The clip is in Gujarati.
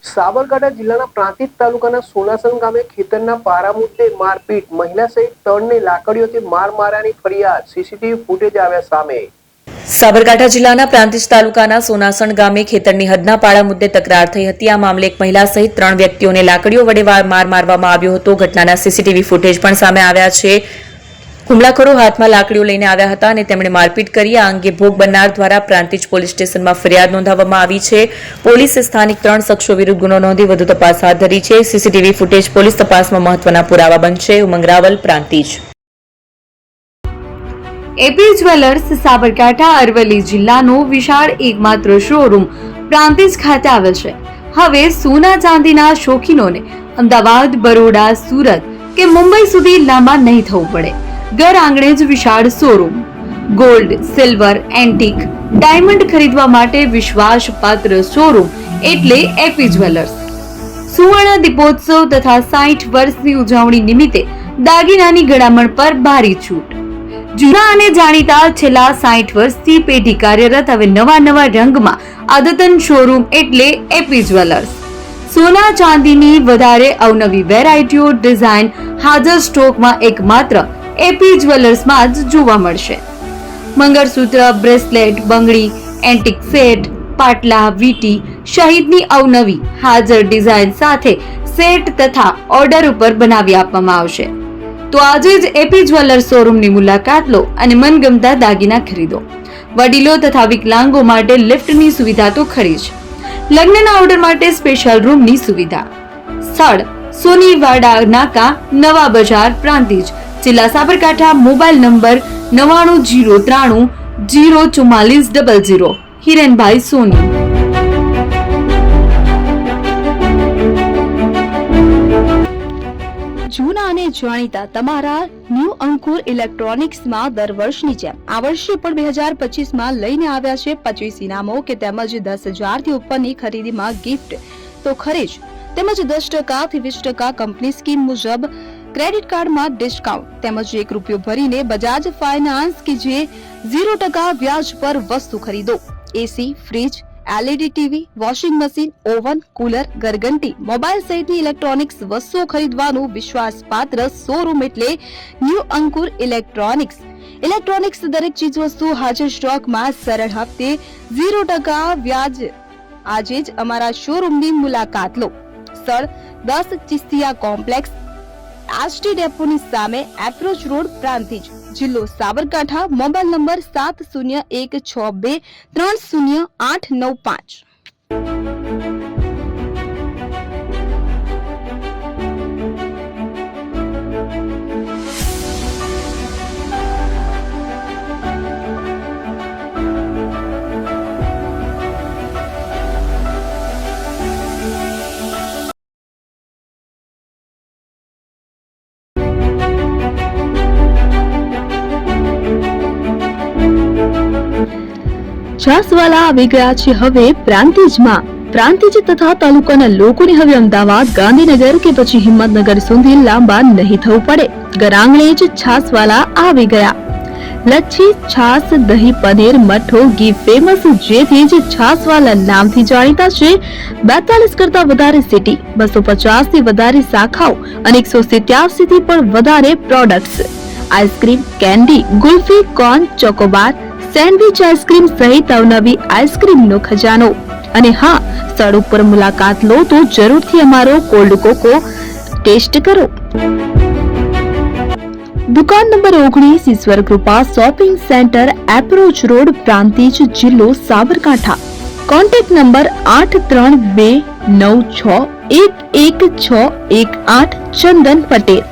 સાબરકાંઠા જિલ્લાના પ્રાંતિજ તાલુકાના સોનાસણ ગામે ખેતરના પારા મુદ્દે મારપીટ, મહિલા સહિત 3ને લાકડીઓથી માર માર્યાની ફરિયાદ, સીસીટીવી ફૂટેજ આવ્યા સામે। સાબરકાંઠા જિલ્લાના પ્રાંતિજ તાલુકાના સોનાસણ ગામે ખેતરની હદના પાળા મુદ્દે તકરાર થઈ હતી। આ મામલે એક મહિલા સહિત 3 વ્યક્તિઓને લાકડીઓ વડે માર મારવામાં આવ્યો હતો। ઘટનાના સીસીટીવી ફૂટેજ પણ સામે આવ્યા છે। હુમલાખોરો હાથમાં લાકડીઓ લઈને આવ્યા હતા અને તેમણે મારપીટ કરી। આ અંગે ભોગ બનનાર દ્વારા પ્રાંતિજ પોલીસ સ્ટેશનમાં ફરિયાદ નોંધાવવામાં આવી છે। પોલીસે સ્થાનિક 3 શખ્સો વિરુદ્ધ ગુનો નોંધી વધુ તપાસ હાથ ધરી છે। સીસીટીવી ફૂટેજ પોલીસ તપાસમાં મહત્વના પુરાવા બનશે। ઉમંગ રાવલ, પ્રાંતિજ। એપી જ્વેલર્સ સાબરકાંઠા અરવલ્લી જિલ્લાનો વિશાળ એકમાત્ર શોરૂમ પ્રાંતિજ ખાતે આવેલ છે। હવે સોના ચાંદીના શોખીનોને અમદાવાદ, બરોડા, સુરત કે મુંબઈ સુધી લાંબા નહીં થવું પડે। ઘર આંગણે જ વિશાળ showroom. Gold, silver, antique, diamond ખરીદવા માટે વિશ્વાસપાત્ર શોરૂમ એટલે એપી જ્વેલર્સ। સુવર્ણ દીપોત્સવ તથા 60 વર્ષની ઉજવણી નિમિત્તે દાગીનાની ગળામણ પર ભારી છૂટ। જૂના અને જાણીતા છેલ્લા 60 વર્ષથી પેઢી કાર્યરત હવે નવા રંગમાં અદ્યતન શોરૂમ એટલે એપી જ્વેલર્સ। સોના ચાંદીની વધારે અવનવી વેરાયટીઓ, ડિઝાઇન હાજર સ્ટોકમાં એકમાત્ર એપી જ્વેલર્સમાં જ જોવા મળશે। મંગળસૂત્ર, બ્રેસલેટ, બંગડી, એન્ટિક સેટ, પાટલા, વીટી સહિતની અવનવી હાજર ડિઝાઇન સાથે સેટ તથા ઓર્ડર ઉપર બનાવી આપવામાં આવશે। તો આજે જ એપી જ્વેલર્સ શોરૂમની મુલાકાત લો અને મનગમતા દાગીના ખરીદો। વડીલો તથા વિકલાંગો માટે લિફ્ટની સુવિધા તો ખરી જ, લગ્નના ઓર્ડર માટે સ્પેશિયલ રૂમની સુવિધા। સ્થળ સોનીવાડા નાકા, નવા બજાર, પ્રાંતિજ, જિલ્લા સાબરકાંઠા। Mobile number 9903 04400। હિરેનભાઈ સોની। જૂના અને જાણીતા તમારા ન્યૂ અંકુર ઇલેક્ટ્રોનિક્સમાં દર વર્ષની જેમ આ વર્ષે પણ 2025માં લઈને આવ્યા છે 25 ઇનામો કે તેમજ 10,000 થી ઉપરની ખરીદીમાં ગિફ્ટ તો ખરી જ, તેમજ 10% થી 20% કંપની સ્કીમ મુજબ ક્રેડિટ કાર્ડમાં ડિસ્કાઉન્ટ, તેમજ ₹1 ભરીને બજાજ ફાઇનાન્સ કે જે 0% વ્યાજ પર વસ્તુ ખરીદો। AC, fridge, LED TV, washing machine, oven, cooler, ઘરઘંટી, મોબાઈલ સહિતની ઇલેક્ટ્રોનિક્સ વસ્તુઓ ખરીદવાનું વિશ્વાસપાત્ર શોરૂમ એટલે ન્યૂ અંકુર ઇલેક્ટ્રોનિક્સ। ઇલેક્ટ્રોનિક્સ દરેક ચીજ વસ્તુ હાજર સ્ટોકમાં, સરળ હપ્તે, 0% વ્યાજ। આજે જ અમારા શોરૂમની મુલાકાત લો। સ્થળ 10 ચિસ્તિયા કોમ્પ્લેક્સ, આરટી ડેપોની સામે, એપ્રોચ રોડ, પ્રાંતિજ, જિલ્લો સાબરકાંઠા। Mobile number 7012630895। છાસવાલા આવી ગયા છે હવે પ્રાંતિજમાં। પ્રાંતિજ તથા તાલુકાના લોકોને હવે અમદાવાદ, ગાંધીનગર કે પછી હિંમતનગર સુધી લાંબા નહીં થવું પડે। ઘર આંગણે જ છાસવાલા આવી ગયા। લચ્છી, છાસ, દહીં, પનીર, મઠો, ઘી ફેમસ, જેથી જ છાસવાલા નામથી જાણીતા છે। 42 કરતા વધારે સિટી, 250 થી વધારે શાખાઓ અને 187 થી પણ વધારે products. Ice cream, candy, kulfi, corn, Chocobar, sandwich ice cream સહિત અવનવી આઈસ્ક્રીમનો ખજાનો। અને હા, સ્થળ ઉપર મુલાકાત લો તો જરૂરથી અમારો કોલ્ડ કોકો ટેસ્ટ કરો। દુકાન number 19, Ishwar Krupa shopping centre, approach road, Prantij, જિલ્લો સાબરકાંઠા। Contact number 8329611618। ચંદન પટેલ।